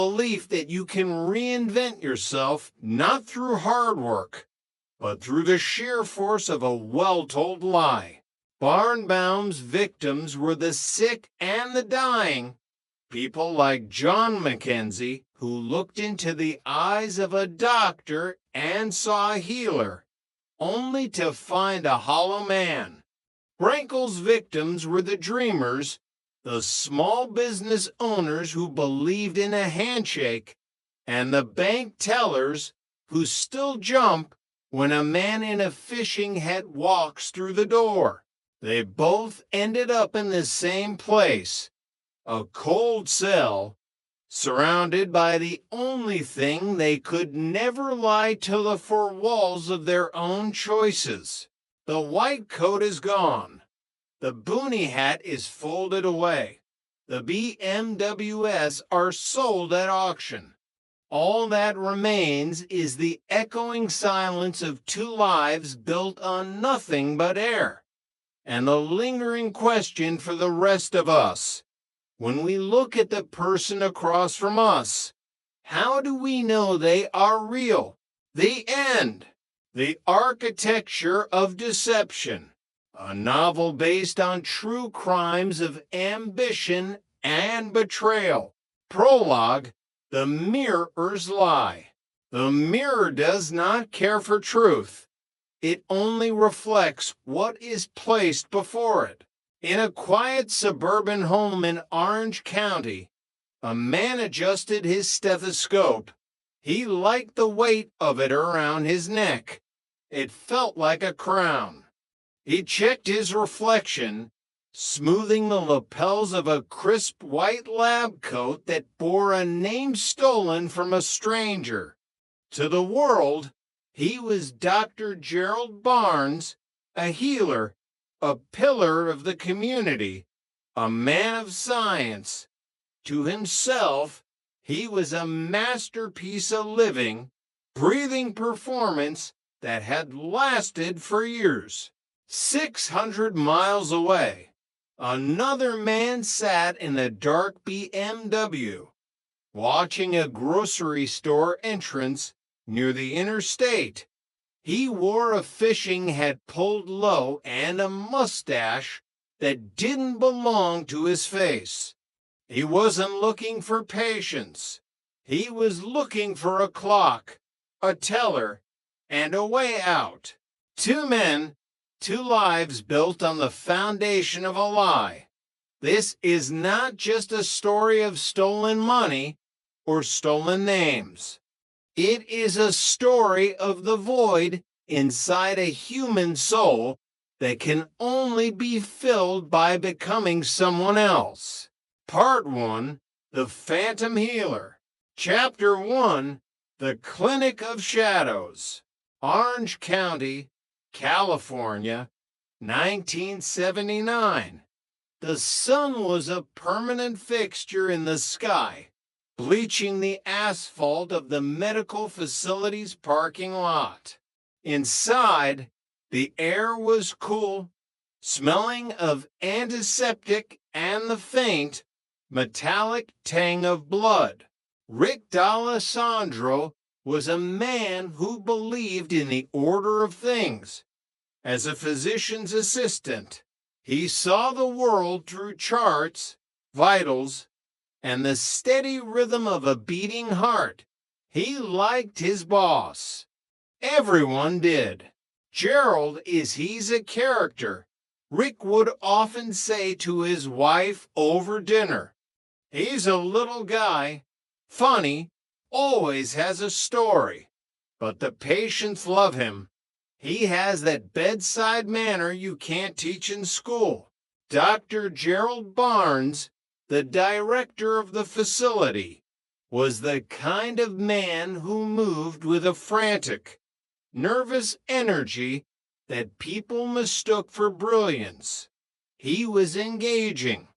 belief that you can reinvent yourself not through hard work, but through the sheer force of a well-told lie. Barnbaum's victims were the sick and the dying, people like John Mackenzie, who looked into the eyes of a doctor and saw a healer, only to find a hollow man. Frankel's victims were the dreamers, the small business owners who believed in a handshake, and the bank tellers who still jump when a man in a fishing hat walks through the door. They both ended up in the same place, a cold cell, surrounded by the only thing they could never lie to the four walls of their own choices. The white coat is gone. The boonie hat is folded away. The BMWs are sold at auction. All that remains is the echoing silence of two lives built on nothing but air. And the lingering question for the rest of us, when we look at the person across from us, how do we know they are real? The End, The Architecture of Deception, a novel based on true crimes of ambition and betrayal. Prologue, The Mirror's Lie. The mirror does not care for truth. It only reflects what is placed before it. In a quiet suburban home in Orange County, a man adjusted his stethoscope. He liked the weight of it around his neck. It felt like a crown. He checked his reflection, smoothing the lapels of a crisp white lab coat that bore a name stolen from a stranger. To the world, he was Dr. Gerald Barnes, a healer, a pillar of the community, a man of science. To himself, he was a masterpiece of living, breathing performance that had lasted for years. 600 miles away, another man sat in a dark BMW, watching a grocery store entrance near the interstate. He wore a fishing hat pulled low and a mustache that didn't belong to his face. He wasn't looking for patience. He was looking for a clock, a teller, and a way out. Two men, two lives built on the foundation of a lie. This is not just a story of stolen money or stolen names. It is a story of the void inside a human soul that can only be filled by becoming someone else. Part 1, The Phantom Healer. Chapter 1, The Clinic of Shadows. Orange County, California, 1979. The sun was a permanent fixture in the sky, bleaching the asphalt of the medical facility's parking lot. Inside, the air was cool, smelling of antiseptic and the faint, metallic tang of blood. Rick D'Alessandro was a man who believed in the order of things. As a physician's assistant, he saw the world through charts, vitals, and the steady rhythm of a beating heart. He liked his boss. Everyone did. Gerald he's a character, Rick would often say to his wife over dinner. He's a little guy, funny, always has a story, but the patients love him. He has that bedside manner you can't teach in school. Dr. Gerald Barnes, the director of the facility, was the kind of man who moved with a frantic, nervous energy that people mistook for brilliance. He was engaging.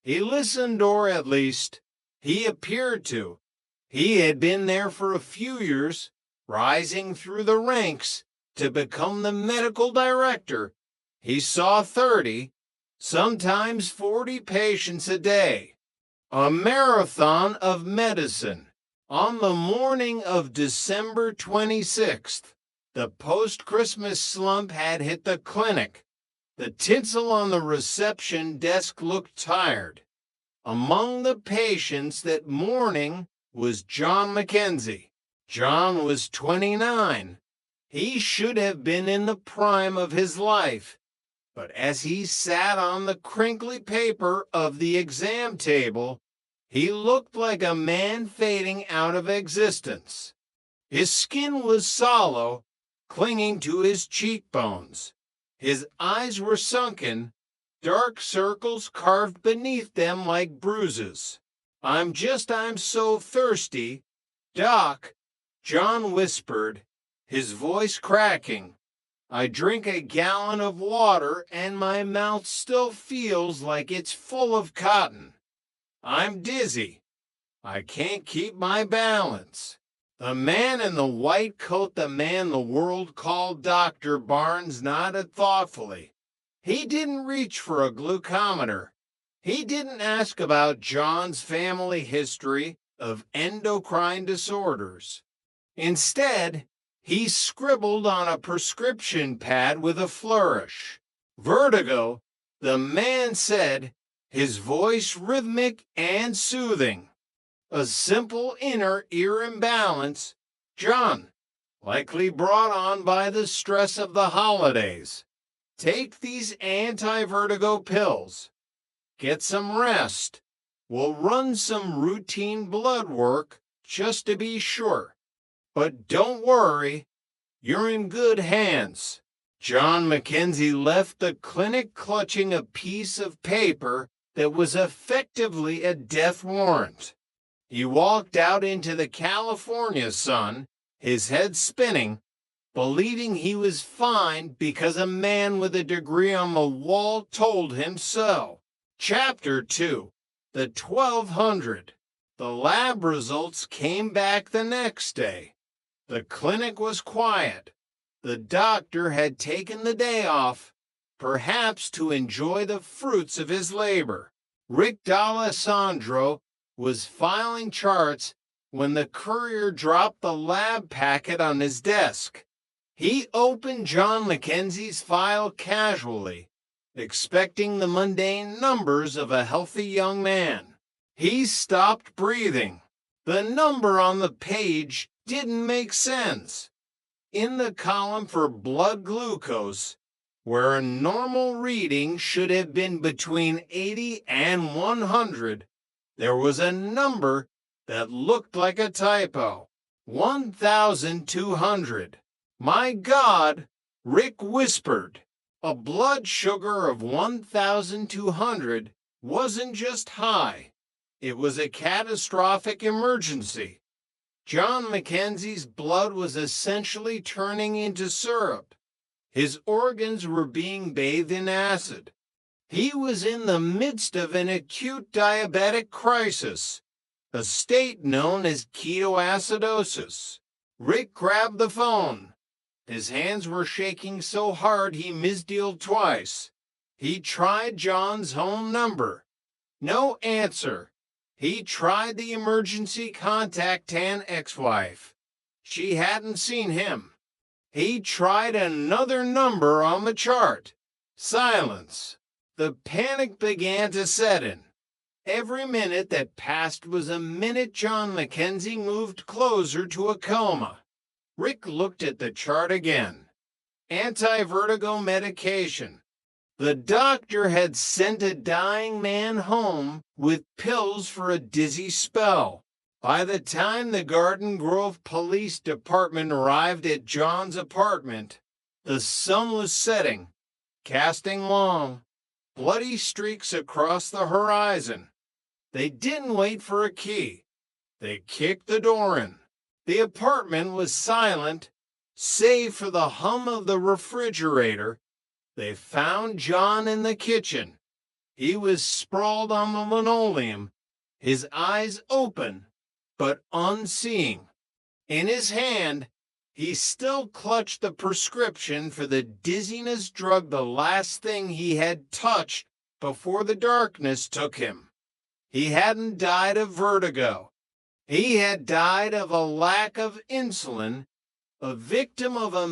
He listened, or at least, he appeared to. He had been there for a few years, rising through the ranks to become the medical director. He saw 30, sometimes 40 patients a day. A marathon of medicine. On the morning of December 26th, the post-Christmas slump had hit the clinic. The tinsel on the reception desk looked tired. Among the patients that morning was John Mackenzie. John was 29. He should have been in the prime of his life. But as he sat on the crinkly paper of the exam table, he looked like a man fading out of existence. His skin was sallow, clinging to his cheekbones. His eyes were sunken, dark circles carved beneath them like bruises. I'm so thirsty, Doc," John whispered, his voice cracking. "I drink a gallon of water and my mouth still feels like it's full of cotton. I'm dizzy. I can't keep my balance." The man in the white coat, the man the world called Dr. Barnes, nodded thoughtfully. He didn't reach for a glucometer. He didn't ask about John's family history of endocrine disorders. Instead, he scribbled on a prescription pad with a flourish. "Vertigo," the man said, his voice rhythmic and soothing. "A simple inner ear imbalance, John, likely brought on by the stress of the holidays. Take these anti-vertigo pills. Get some rest. We'll run some routine blood work just to be sure. But don't worry, you're in good hands." John Mackenzie left the clinic clutching a piece of paper that was effectively a death warrant. He walked out into the California sun, his head spinning, believing he was fine because a man with a degree on the wall told him so. Chapter 2. The 1200. The lab results came back the next day. The clinic was quiet. The doctor had taken the day off, perhaps to enjoy the fruits of his labor. Rick D'Alessandro was filing charts when the courier dropped the lab packet on his desk. He opened John Mackenzie's file casually, expecting the mundane numbers of a healthy young man. He stopped breathing. The number on the page didn't make sense. In the column for blood glucose, where a normal reading should have been between 80 and 100, there was a number that looked like a typo. 1,200. "My God," Rick whispered. A blood sugar of 1,200 wasn't just high. It was a catastrophic emergency. John Mackenzie's blood was essentially turning into syrup. His organs were being bathed in acid. He was in the midst of an acute diabetic crisis, a state known as ketoacidosis. Rick grabbed the phone. His hands were shaking so hard he misdialed twice. He tried John's home number. No answer. He tried the emergency contact Tan ex-wife. She hadn't seen him. He tried another number on the chart. Silence. The panic began to set in. Every minute that passed was a minute John Mackenzie moved closer to a coma. Rick looked at the chart again. Anti-vertigo medication. The doctor had sent a dying man home with pills for a dizzy spell. By the time the Garden Grove Police Department arrived at John's apartment, the sun was setting, casting long, bloody streaks across the horizon. They didn't wait for a key. They kicked the door in. The apartment was silent, save for the hum of the refrigerator. They found John in the kitchen. He was sprawled on the linoleum, his eyes open, but unseeing. In his hand, he still clutched the prescription for the dizziness drug, the last thing he had touched before the darkness took him. He hadn't died of vertigo. He had died of a lack of insulin, a victim of a